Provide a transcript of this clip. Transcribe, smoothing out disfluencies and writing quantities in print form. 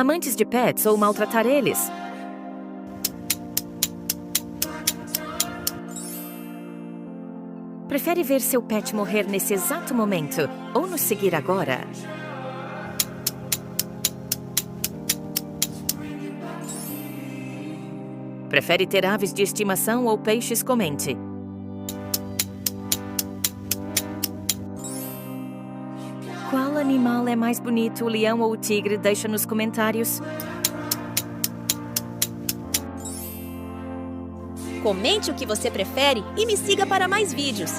Amantes de pets ou maltratar eles? Prefere ver seu pet morrer nesse exato momento ou nos seguir agora? Prefere ter aves de estimação ou peixes? Comente. Qual animal é mais bonito, o leão ou o tigre? Deixa nos comentários. Comente o que você prefere e me siga para mais vídeos.